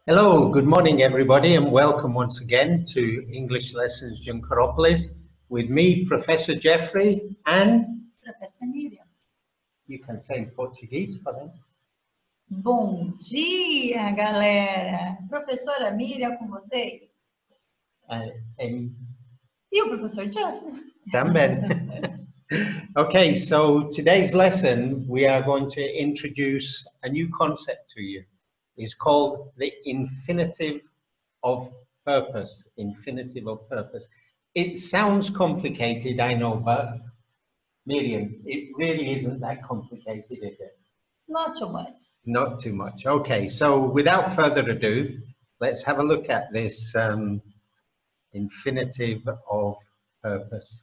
Hello, good morning everybody, and welcome once again to English Lessons Junkeropolis with me, Professor Jeffrey, and Professor Miriam. You can say in Portuguese for them. Bom dia, galera! Professora Miriam com vocês? E o professor Jeffrey? Também. Okay, so today's lesson we are going to introduce a new concept to you. It's called the Infinitive of Purpose. Infinitive of Purpose. It sounds complicated, I know, but Miriam, it really isn't that complicated, is it? Not too much. Not too much. Okay, so without further ado, let's have a look at this infinitive of purpose.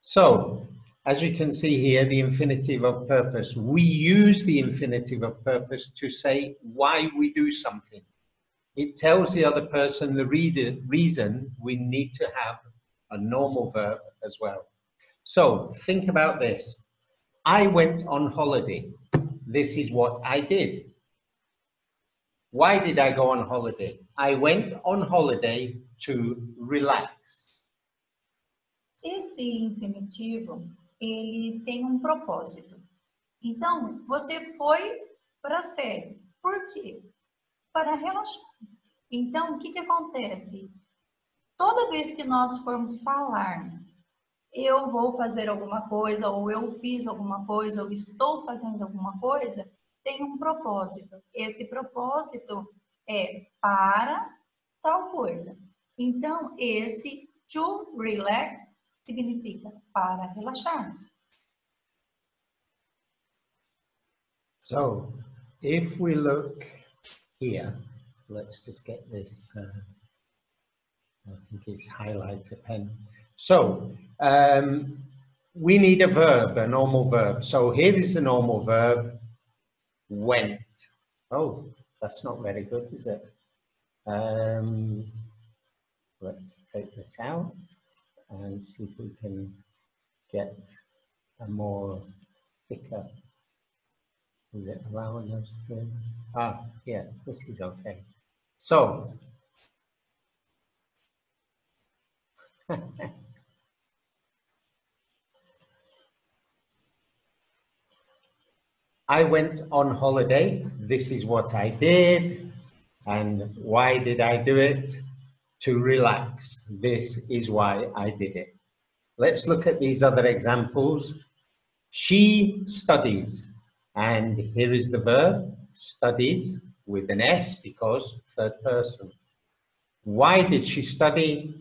So, as you can see here, the infinitive of purpose, we use the infinitive of purpose to say why we do something. It tells the other person the reason we need to have a normal verb as well. So, think about this. I went on holiday. This is what I did. Why did I go on holiday? I went on holiday to relax. Esse infinitivo, ele tem um propósito. Então, você foi para as férias. Por quê? Para relaxar. Então, o que acontece? Toda vez que nós formos falar, eu vou fazer alguma coisa, ou eu fiz alguma coisa, ou estou fazendo alguma coisa, tem um propósito. Esse propósito é para tal coisa. Então, esse to relax significa para relaxar. So, if we look here, let's just get this, I think it's highlighter pen. So, we need a verb, a normal verb. So here is the normal verb, went. Oh, that's not very good, is it? Let's take this out and see if we can get a more thicker. Is it allowing us to? Ah, yeah, this is okay. So, I went on holiday. This is what I did. And why did I do it? To relax. This is why I did it. Let's look at these other examples. She studies. And here is the verb, studies, with an S because third person. Why did she study?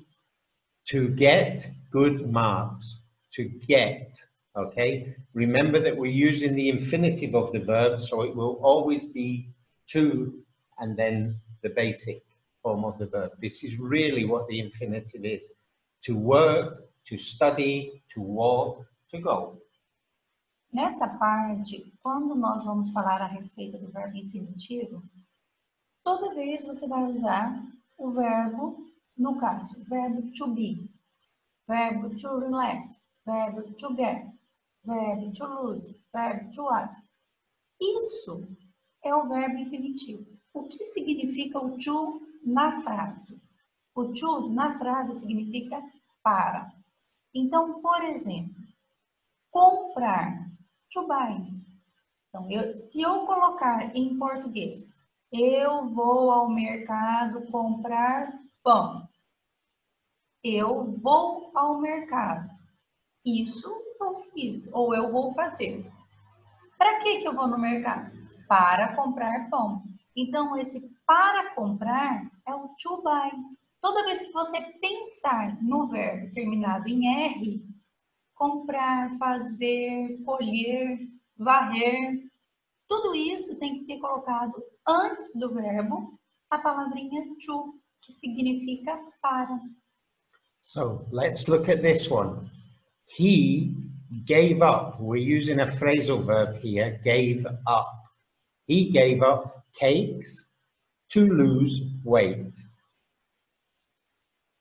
To get good marks. To get. Okay, remember that we're using the infinitive of the verb, so it will always be to and then the basic form of the verb. This is really what the infinitive is. To work, to study, to walk, to go. Nessa parte, quando nós vamos falar a respeito do verbo infinitivo, toda vez você vai usar o verbo, no caso, verbo to be, verbo to relax, verbo to get, verbo to lose, verbo to ask. Isso é o verbo infinitivo. O que significa o to na frase? O to na frase significa para. Então, por exemplo, comprar, to buy. Então, se eu colocar em português, eu vou ao mercado comprar pão. Eu vou ao mercado. Isso eu fiz, ou eu vou fazer. Para que eu vou no mercado? Para comprar pão. Então, esse para comprar é o to buy. Toda vez que você pensar no verbo terminado em R, comprar, fazer, colher, varrer, tudo isso tem que ter colocado antes do verbo a palavrinha to, que significa para. So, let's look at this one. He gave up. We're using a phrasal verb here, gave up. He gave up cakes to lose weight.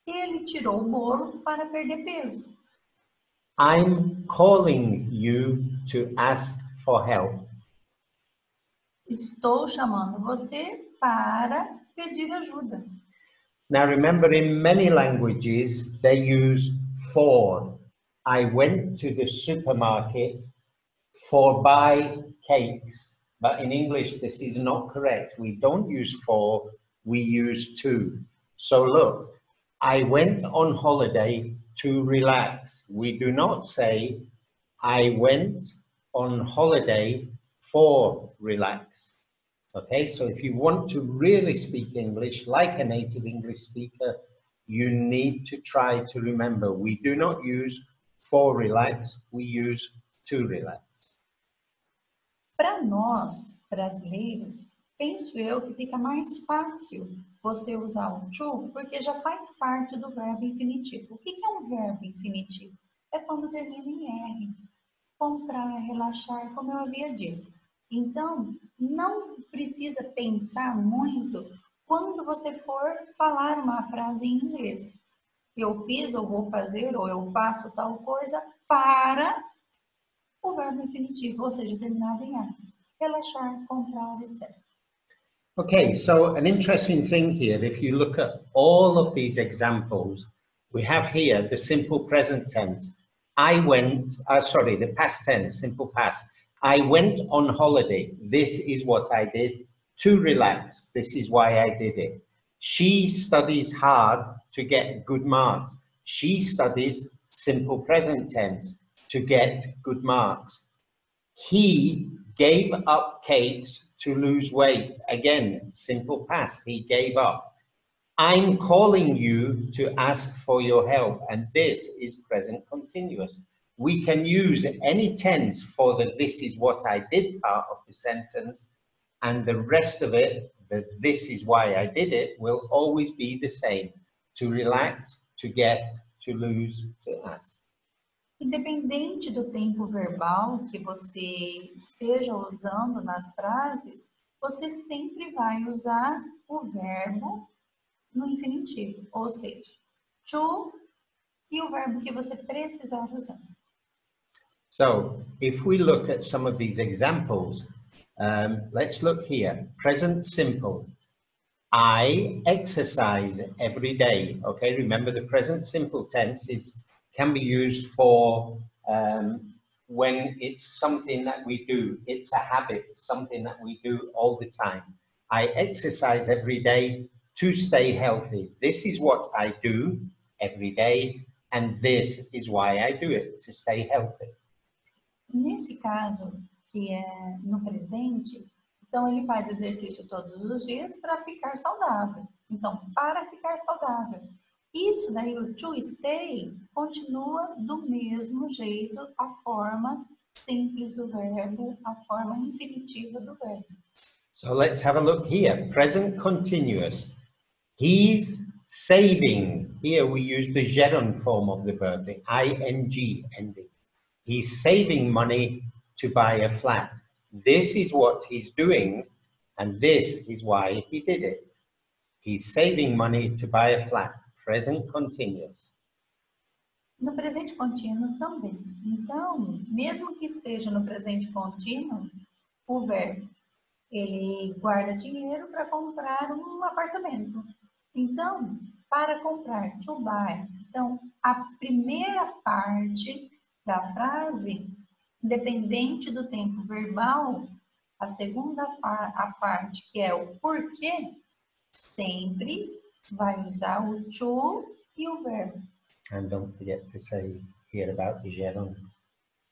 Ele tirou o bolo para perder peso. I'm calling you to ask for help. Estou chamando você para pedir ajuda. Now remember, in many languages, they use for. I went to the supermarket for buy cakes. But in English, this is not correct. We don't use for, we use to. So look, I went on holiday to relax. We do not say, I went on holiday for relax. Okay, so if you want to really speak English like a native English speaker, you need to try to remember, we do not use for relax, we use to relax. Para nós, brasileiros, penso eu que fica mais fácil você usar o to, porque já faz parte do verbo infinitivo. O que é um verbo infinitivo? É quando termina em R. Comprar, relaxar, como eu havia dito. Então, não precisa pensar muito quando você for falar uma frase em inglês. Eu fiz, ou vou fazer, ou eu faço tal coisa para o verbo infinitivo, ou seja, terminado em A. Relaxar, comprar, etc. Okay, so an interesting thing here, if you look at all of these examples, we have here the simple present tense. I went, sorry, the past tense, simple past. I went on holiday. This is what I did. To relax. This is why I did it. She studies hard to get good marks. She studies, simple present tense, to get good marks. He gave up cakes to lose weight. Again, simple past. He gave up. I'm calling you to ask for your help, and this is present continuous. We can use any tense for the this is what I did part of the sentence, and the rest of it, the this is why I did it, will always be the same. To relax, to get, to lose, to ask. Independente do tempo verbal que você esteja usando nas frases, você sempre vai usar o verbo no infinitivo, ou seja, to e o verbo que você precisar usar. So, if we look at some of these examples, let's look here. Present simple. I exercise every day. Okay, remember the present simple tense can be used for when it's something that we do. It's a habit, something that we do all the time. I exercise every day to stay healthy. This is what I do every day, and this is why I do it, to stay healthy. Nesse caso, que é no presente, então ele faz exercício todos os dias para ficar saudável. Então, para ficar saudável. Isso daí, o to stay, continua do mesmo jeito, a forma simples do verbo, a forma infinitiva do verbo. So let's have a look here. Present continuous. He's saving. Here we use the gerund form of the verb, the ing ending. He's saving money to buy a flat. This is what he's doing, and this is why he did it. He's saving money to buy a flat. Present continuous. No presente contínuo também. Então, mesmo que esteja no presente contínuo, o verbo, ele guarda dinheiro para comprar um apartamento. Então, para comprar, to buy. Então, a primeira parte da frase, independente do tempo verbal, a segunda parte, que é o porquê, sempre vai usar o to e o verbo. And don't forget to say here about the gerund.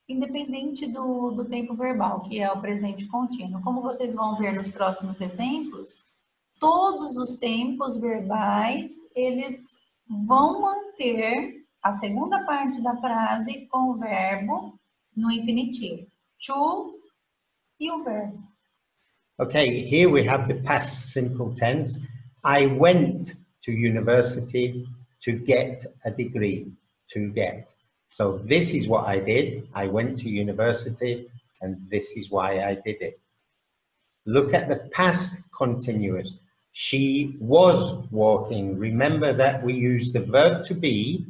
Independente do tempo verbal, que é o presente contínuo. Como vocês vão ver nos próximos exemplos, todos os tempos verbais, eles vão manter a segunda parte da frase com o verbo no infinitivo. To e o verbo. Okay, here we have the past simple tense. I went to university to get a degree, to get. So this is what I did. I went to university, and this is why I did it. Look at the past continuous. She was walking. Remember that we use the verb to be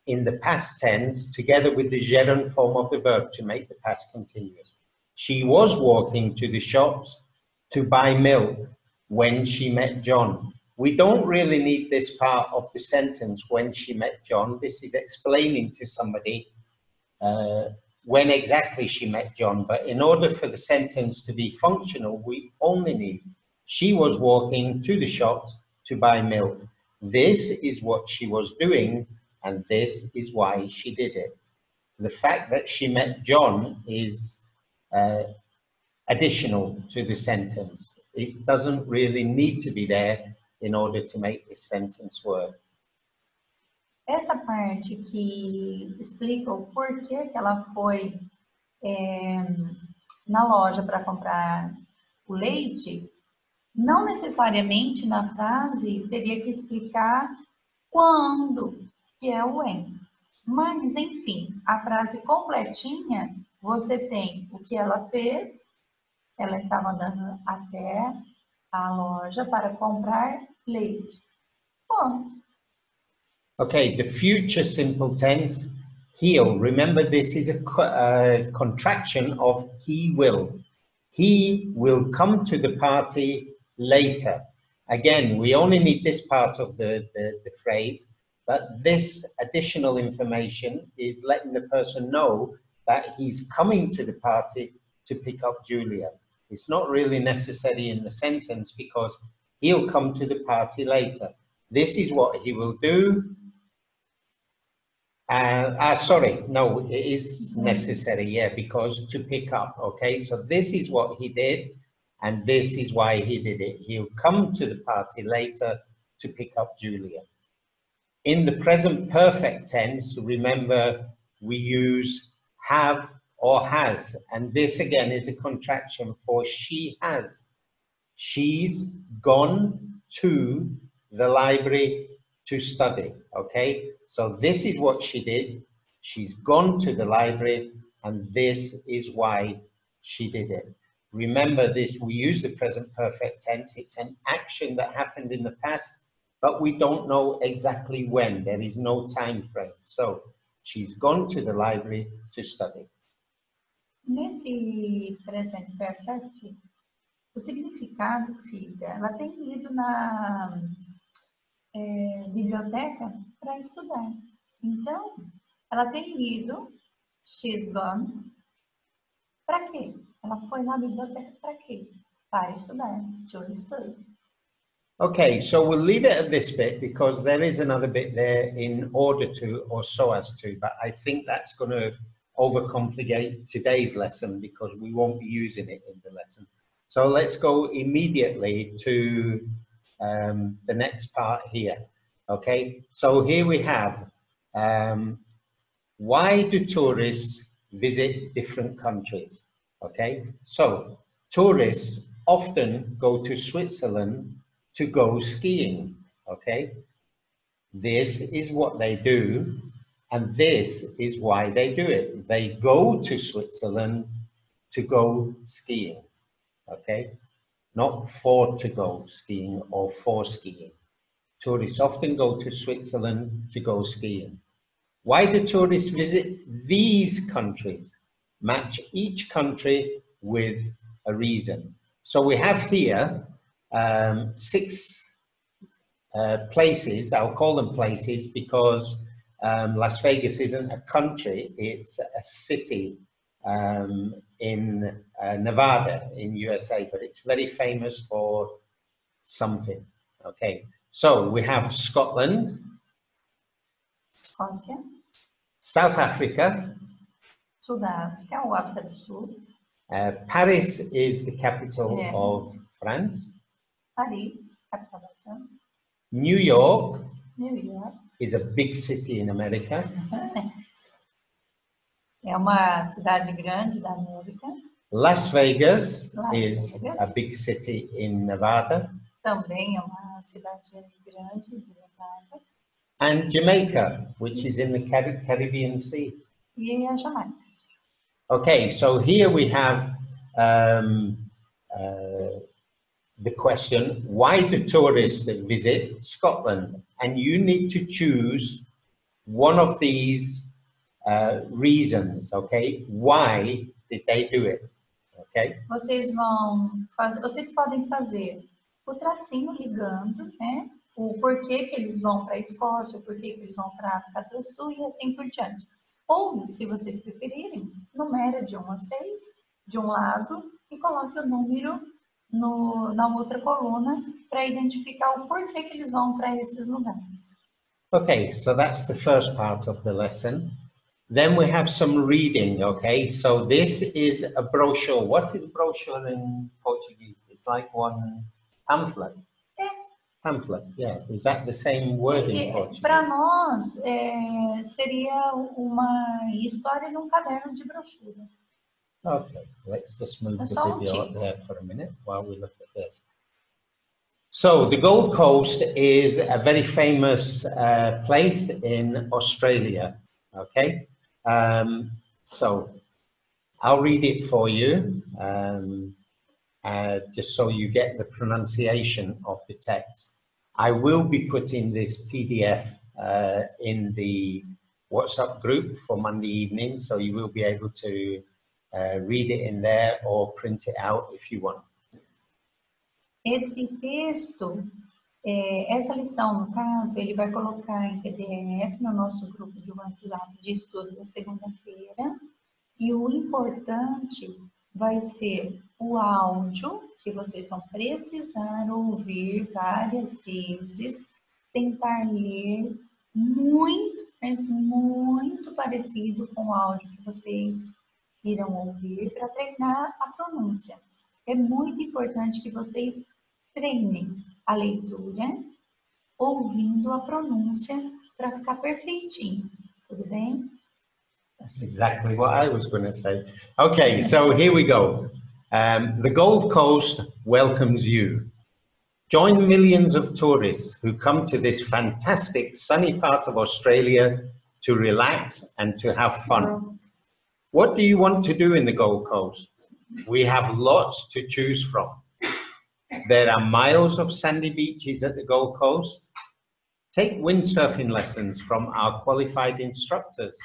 in the past tense together with the gerund form of the verb to make the past continuous. She was walking to the shops to buy milk when she met John. We don't really need this part of the sentence, when she met John. This is explaining to somebody when exactly she met John. But in order for the sentence to be functional, we only need, she was walking to the shop to buy milk. This is what she was doing, and this is why she did it. The fact that she met John is additional to the sentence. It doesn't really need to be there in order to make this sentence work. Essa parte que explica o porquê que ela foi na loja para comprar o leite, não necessariamente na frase teria que explicar quando, que é o when. Mas, enfim, a frase completinha, você tem o que ela fez, ela estava andando até a loja para comprar leite. Ponto. Okay, the future simple tense, he'll. Remember, this is a contraction of he will. He will come to the party later. Again, we only need this part of the phrase, but this additional information is letting the person know that he's coming to the party to pick up Julia. It's not really necessary in the sentence because he'll come to the party later. This is what he will do. Sorry, no, it is necessary, yeah, because to pick up, okay? So this is what he did, and this is why he did it. He'll come to the party later to pick up Julia. In the present perfect tense, remember, we use have or has, and this again is a contraction for she has. She's gone to the library to study, okay? So this is what she did. She's gone to the library, and this is why she did it. Remember this, we use the present perfect tense. It's an action that happened in the past, but we don't know exactly when. There is no time frame. So she's gone to the library to study. Nesse present perfect, o significado fica, ela tem ido na biblioteca para estudar. Então, ela tem ido, she's gone, para quê? Ela foi na biblioteca para quê? Para estudar, to study. Okay, so we'll leave it at this bit because there is another bit there in order to or so as to, but I think that's going to overcomplicate today's lesson because we won't be using it in the lesson. So let's go immediately to the next part here. Okay, so here we have why do tourists visit different countries? Okay, so tourists often go to Switzerland to go skiing. Okay, this is what they do, and this is why they do it. They go to Switzerland to go skiing. Okay, not for to go skiing or for skiing. Tourists often go to Switzerland to go skiing. Why do tourists visit these countries? Match each country with a reason. So we have here 6 places. I'll call them places because Las Vegas isn't a country, it's a city in Nevada in USA, but it's very famous for something. Okay, so we have Scotland, Escócia, South Africa, Sudáfrica, ou África do Sul, Paris is the capital of France, Paris, capital da França, New York New York, is a big city in America, é uma cidade grande da América, Las Vegas Las is Vegas. a big city in Nevada, também é uma cidade grande de Nevada, and Jamaica, which is in the Caribbean Sea. e a Jamaica. Okay, so here we have the question, why do tourists visit Scotland? And you need to choose one of these reasons, okay? Why did they do it? Okay. Vocês podem fazer o tracinho ligando, né? O porquê que eles vão para a Escócia, o porquê que eles vão para a África do Sul e assim por diante. Ou, se vocês preferirem, numera de 1 a 6 de um lado e coloque o número na outra coluna para identificar o porquê que eles vão para esses lugares. Okay, so that's the first part of the lesson. Then we have some reading, okay? So this is a brochure. What is brochure in Portuguese? It's like one pamphlet. É. Pamphlet, yeah. Is that the same word in Portuguese? Para nós, seria uma história num caderno de brochura. Okay, let's just move É the só video up tipo. there for a minute while we look at this. So the Gold Coast is a very famous place in Australia, okay? So I'll read it for you, just so you get the pronunciation of the text. I will be putting this PDF in the WhatsApp group for Monday evening, so you will be able to read it in there or print it out if you want. Esse texto, essa lição, no caso, ele vai colocar em PDF no nosso grupo de WhatsApp de estudo da segunda-feira. E o importante vai ser o áudio, que vocês vão precisar ouvir várias vezes, tentar ler muito, mas muito parecido com o áudio que vocês irão ouvir para treinar a pronúncia. É muito importante que vocês treinem a leitura, ouvindo a pronúncia para ficar perfeitinho. Tudo bem? That's exactly what I was going to say. Okay, so here we go. The Gold Coast welcomes you. Join millions of tourists who come to this fantastic sunny part of Australia to relax and to have fun. What do you want to do in the Gold Coast? We have lots to choose from. There are miles of sandy beaches at the Gold Coast. Take windsurfing lessons from our qualified instructors.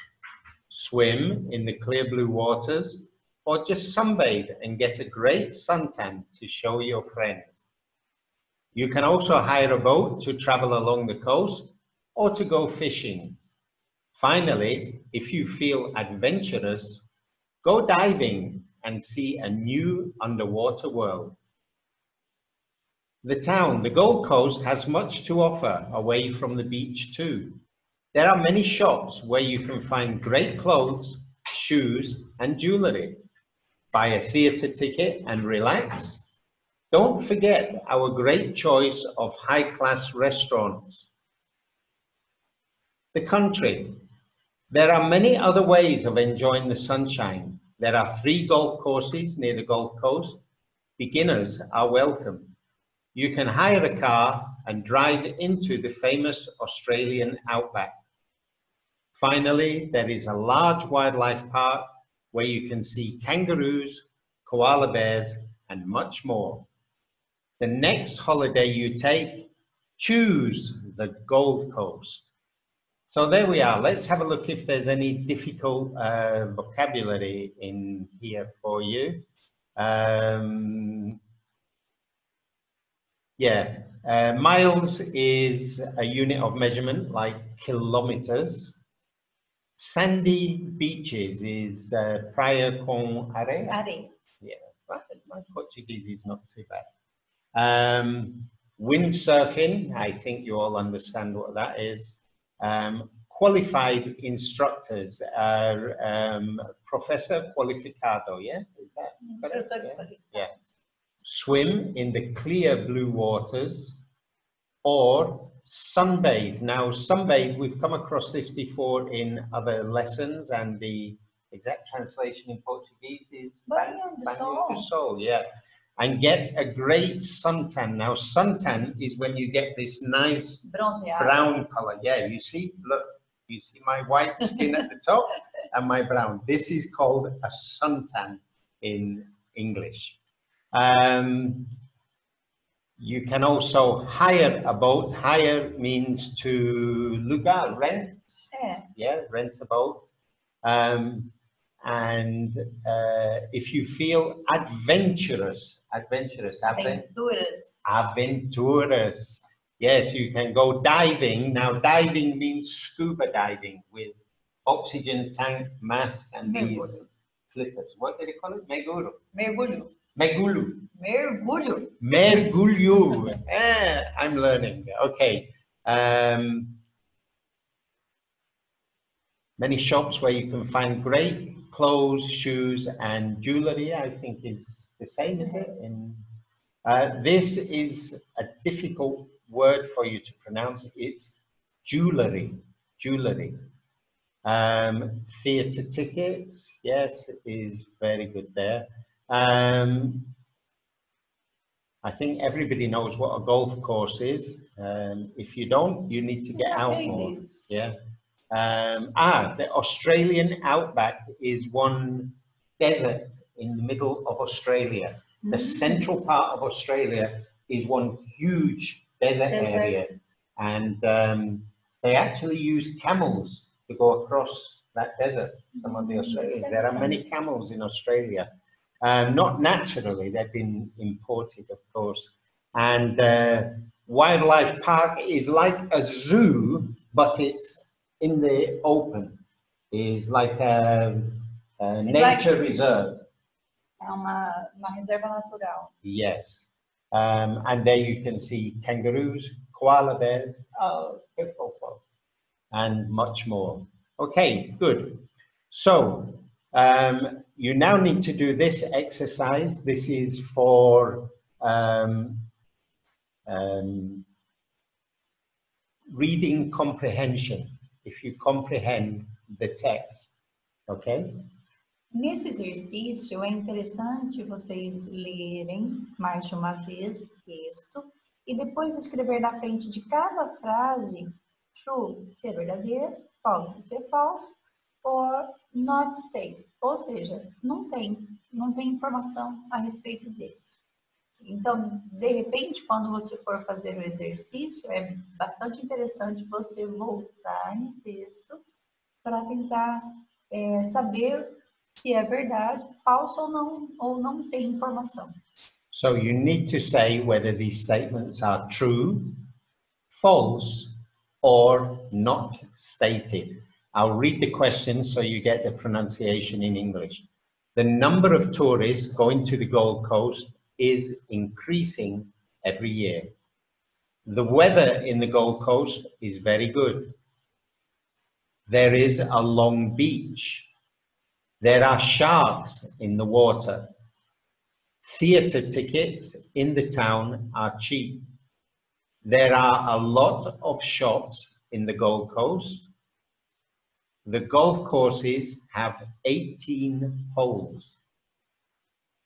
Swim in the clear blue waters, or just sunbathe and get a great suntan to show your friends. You can also hire a boat to travel along the coast or to go fishing. Finally, if you feel adventurous, go diving and see a new underwater world. The town, the Gold Coast, has much to offer away from the beach too. There are many shops where you can find great clothes, shoes, and jewelry. Buy a theatre ticket and relax. Don't forget our great choice of high-class restaurants. The country. There are many other ways of enjoying the sunshine. There are 3 golf courses near the Gold Coast. Beginners are welcome. You can hire a car and drive into the famous Australian Outback. Finally, there is a large wildlife park where you can see kangaroos, koala bears, and much more. The next holiday you take, choose the Gold Coast. So there we are. Let's have a look if there's any difficult vocabulary in here for you. Miles is a unit of measurement, like kilometers. Sandy beaches is praia com areia. Areia. Yeah, my Portuguese is not too bad. Windsurfing, I think you all understand what that is. Qualified instructors are professor qualificado, yeah? Is that correct? Yeah. Swim in the clear blue waters, or sunbathe. Now, sunbathe, we've come across this before in other lessons, and the exact translation in Portuguese is banho de sol, yeah. And get a great suntan. Now, suntan is when you get this nice brown color. Yeah, you see, look, you see my white skin at the top and my brown. This is called a suntan in English. You can also hire a boat. Hire means to lugar, rent. Yeah, rent a boat. And if you feel adventurous, aventuras. Yes, you can go diving. Now, diving means scuba diving with oxygen tank, mask, and these flippers. What do they call it? Mergulho. Mergulho. I'm learning. Okay. Many shops where you can find great clothes, shoes, and jewelry, I think is the same, is it? This is a difficult word for you to pronounce. It's jewelry. Theatre tickets, yes, is very good there. I think everybody knows what a golf course is. If you don't, you need to get out more. Yeah. The Australian Outback is one desert in the middle of Australia. The central part of Australia is one huge desert area. And they actually use camels to go across that desert, some of the Australians. There are many camels in Australia. Not naturally, they've been imported, of course. And wildlife park is like a zoo, but it's in the open. Is like a nature reserve. Uma reserva natural. Yes. And there you can see kangaroos, koala bears, and much more. Okay, good. So you now need to do this exercise. This is for reading comprehension, if you comprehend the text, okay? Nesse exercício é interessante vocês lerem mais de uma vez o texto e depois escrever na frente de cada frase true, se é verdadeiro, false, se é falso, or not state, ou seja, não tem informação a respeito desse. Então, de repente, quando você for fazer o exercício, é bastante interessante você voltar no texto para tentar saber se é verdade, falso ou não tem informação. So you need to say whether these statements are true, false, or not stated. I'll read the questions so you get the pronunciation in English. The number of tourists going to the Gold Coast is increasing every year. The weather in the Gold Coast is very good. There is a long beach. There are sharks in the water. Theatre tickets in the town are cheap. There are a lot of shops in the Gold Coast. The golf courses have 18 holes.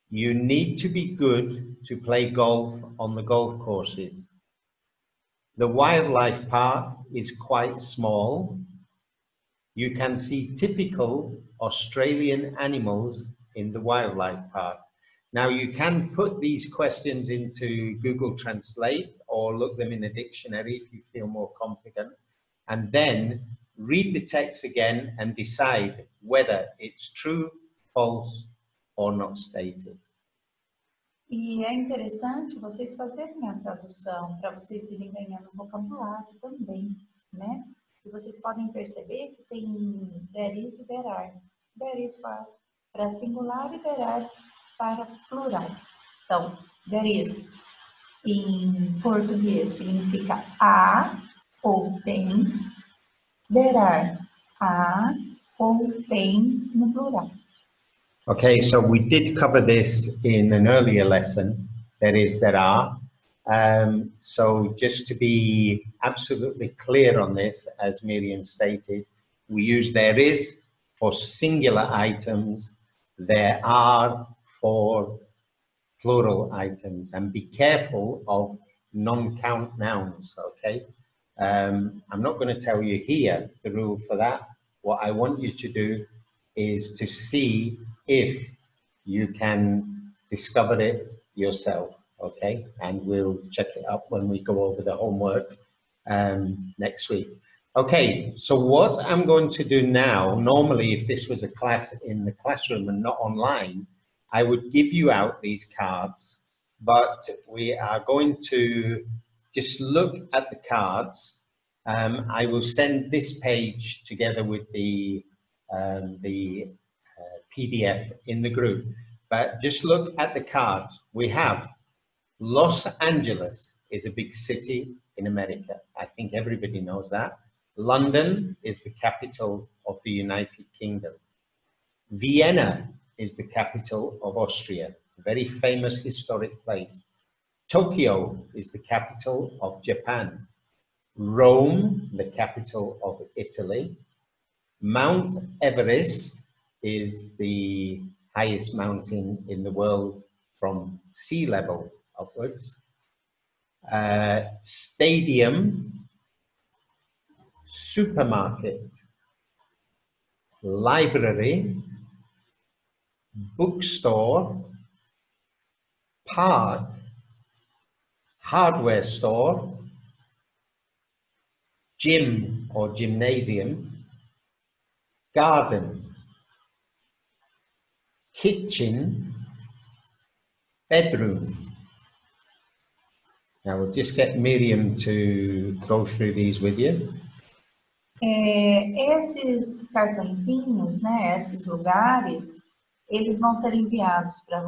You need to be good to play golf on the golf courses. The wildlife park is quite small. You can see typical Australian animals in the wildlife park. Now you can put these questions into Google Translate or look them in a dictionary if you feel more confident, and then read the text again and decide whether it's true, false, or not stated. E é interessante vocês fazerem a tradução para vocês irem ganhando vocabulário também, né? E vocês podem perceber que tem there is e there are. There is para singular e there are para plural. Então, there is em português significa há ou tem. There are há ou tem no plural. Okay, so we did cover this in an earlier lesson. There is, there are. So just to be absolutely clear on this, as Miriam stated, we use there is for singular items, there are for plural items, and be careful of non-count nouns, okay? I'm not going to tell you here the rule for that. What I want you to do is to see if you can discover it yourself, okay? And we'll check it up when we go over the homework next week. Okay, so what I'm going to do now, normally if this was a class in the classroom and not online, I would give you out these cards, but we are going to just look at the cards. I will send this page together with the PDF in the group, but just look at the cards. We have Los Angeles is a big city in America. I think everybody knows that. London is the capital of the United Kingdom. Vienna is the capital of Austria, a very famous historic place. Tokyo is the capital of Japan. Rome, the capital of Italy. Mount Everest is the highest mountain in the world from sea level upwards. Stadium, supermarket, library, bookstore, park, hardware store, gym or gymnasium, garden, kitchen, bedroom. Now we'll just get Miriam to go through these with you. Esses cartõezinhos, né, esses lugares, eles vão ser enviados para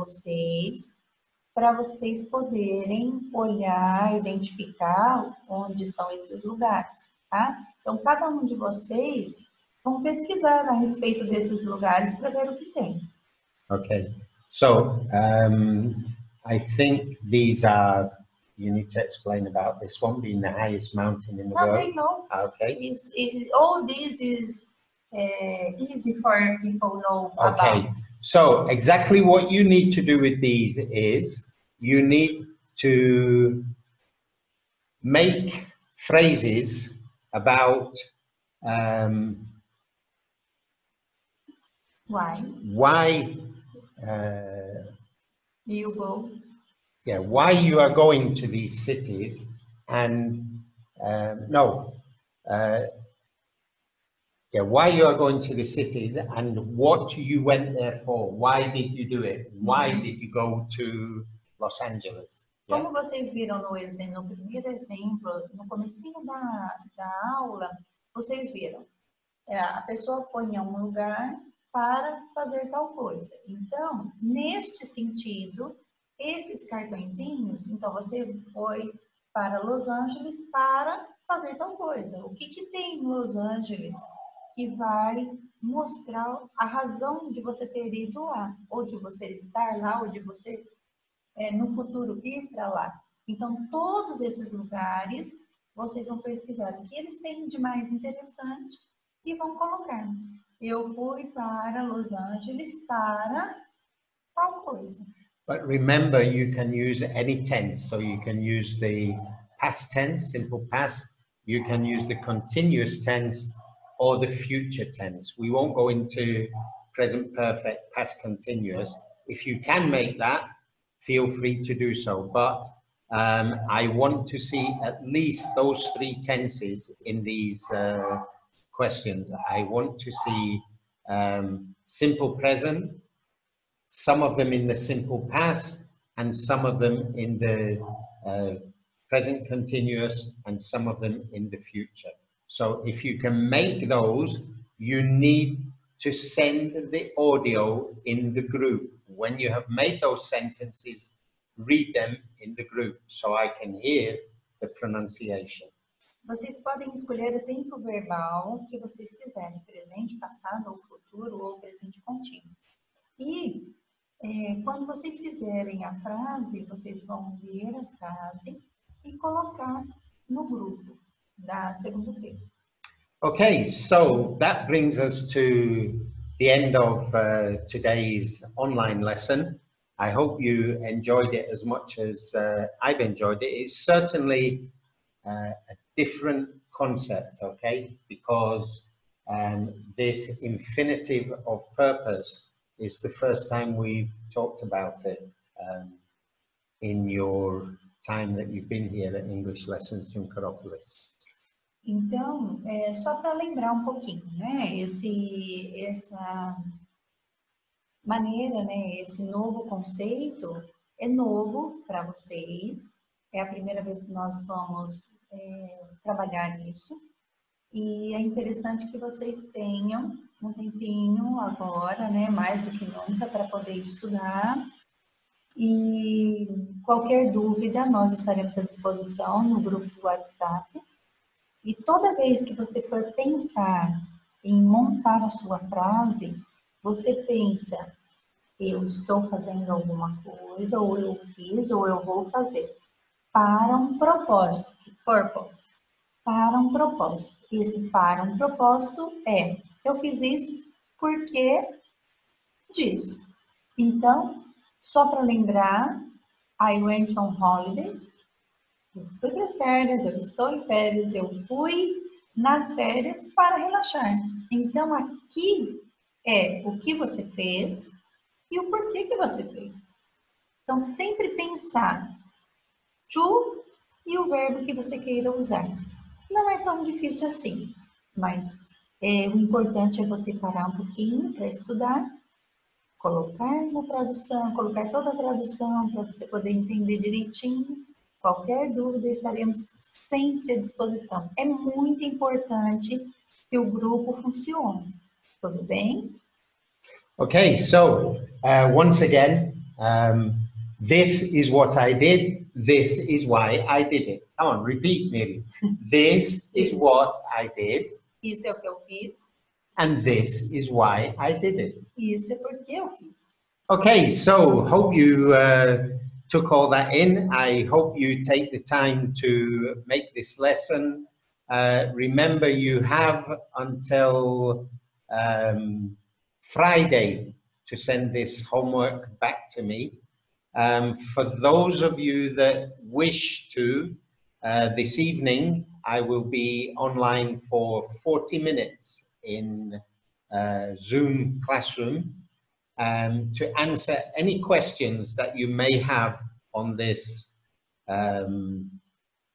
vocês poderem olhar, identificar onde são esses lugares, tá? Então, cada um de vocês vão pesquisar a respeito desses lugares para ver o que tem. Okay, so I think these are, you need to explain about this one being the highest mountain in the world. They know. Okay. All this is easy for people know okay. about. So exactly what you need to do with these is you need to make phrases about why you go. Yeah, why you are going to these cities and why you are going to the cities and what you went there for. Why did you do it? Why did you go to Los Angeles? Yeah? Como vocês viram no primeiro exemplo, no comecinho da aula, vocês viram, a pessoa foi em um lugar para fazer tal coisa. Então, neste sentido, esses cartõezinhos, então você foi para Los Angeles para fazer tal coisa. O que tem em Los Angeles que vai mostrar a razão de você ter ido lá, ou de você estar lá, ou de você, no futuro, ir para lá. Então, todos esses lugares, vocês vão pesquisar o que eles têm de mais interessante e vão colocar. Eu fui para Los Angeles para tal coisa. But remember, you can use any tense. So you can use the past tense, simple past. You can use the continuous tense or the future tense. We won't go into present perfect, past continuous. If you can make that, feel free to do so. But I want to see at least those three tenses in these questions. I want to see simple present, some of them in the simple past, and some of them in the present continuous, and some of them in the future. So if you can make those, you need to send the audio in the group. When you have made those sentences, read them in the group so I can hear the pronunciation. Vocês podem escolher o tempo verbal que vocês quiserem, presente, passado, ou futuro, ou presente contínuo. E quando vocês fizerem a frase, vocês vão ler a frase e colocar no grupo da segunda-feira. Okay, so that brings us to the end of today's online lesson. I hope you enjoyed it as much as I've enjoyed it. It's certainly a different concept, okay, because this infinitive of purpose is the first time we've talked about it in your time that you've been here at English Lessons from Karopolis. Então, só para lembrar um pouquinho, né? Essa maneira, né? Esse novo conceito é novo para vocês. É a primeira vez que nós vamos trabalhar isso. E é interessante que vocês tenham um tempinho agora, né? Mais do que nunca, para poder estudar. E qualquer dúvida, nós estaremos à disposição no grupo do WhatsApp. E toda vez que você for pensar em montar a sua frase, você pensa, eu estou fazendo alguma coisa, ou eu fiz, ou eu vou fazer, para um propósito, purpose, para um propósito. Esse para um propósito eu fiz isso porque disso. Então, só para lembrar, I went on holiday, eu fui para as férias, eu estou em férias, eu fui nas férias para relaxar. Então, aqui é o que você fez e o porquê que você fez. Então, sempre pensar to e o verbo que você queira usar. Não é tão difícil assim, mas o importante é você parar um pouquinho para estudar, colocar na tradução, colocar toda a tradução para você poder entender direitinho. Qualquer dúvida, estaremos sempre à disposição. É muito importante que o grupo funcione. Tudo bem? Okay, so once again, this is what I did. This is why I did it. Come on, repeat, Mary. This is what I did. Isso é o que eu fiz. And this is why I did it. Isso é porque eu fiz. Okay, so hope you took all that in. I hope you take the time to make this lesson. Remember, you have until Friday to send this homework back to me. For those of you that wish to, this evening, I will be online for 40 minutes in Zoom classroom to answer any questions that you may have on this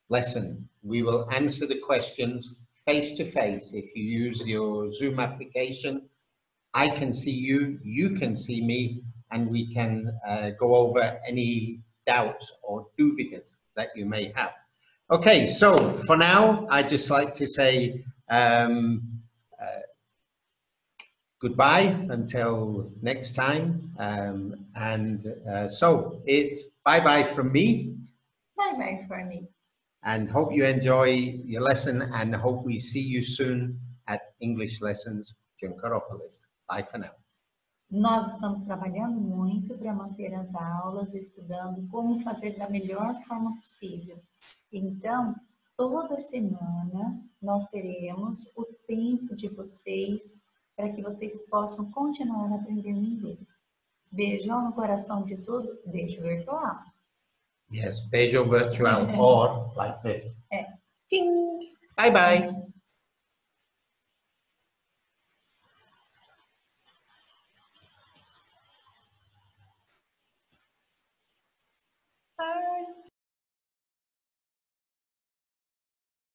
lesson. We will answer the questions face to face. If you use your Zoom application, I can see you, you can see me, and we can go over any doubts or dúvidas that you may have. Okay, so for now, I'd just like to say goodbye until next time. So it's bye-bye from me. Bye-bye for me. And hope you enjoy your lesson and hope we see you soon at English Lessons Juncarópolis. Bye for now. Nós estamos trabalhando muito para manter as aulas, estudando como fazer da melhor forma possível. Então, toda semana nós teremos o tempo de vocês para que vocês possam continuar aprendendo inglês. Beijão no coração de tudo, beijo virtual. Yes, beijo virtual or like this. Ting! Bye bye.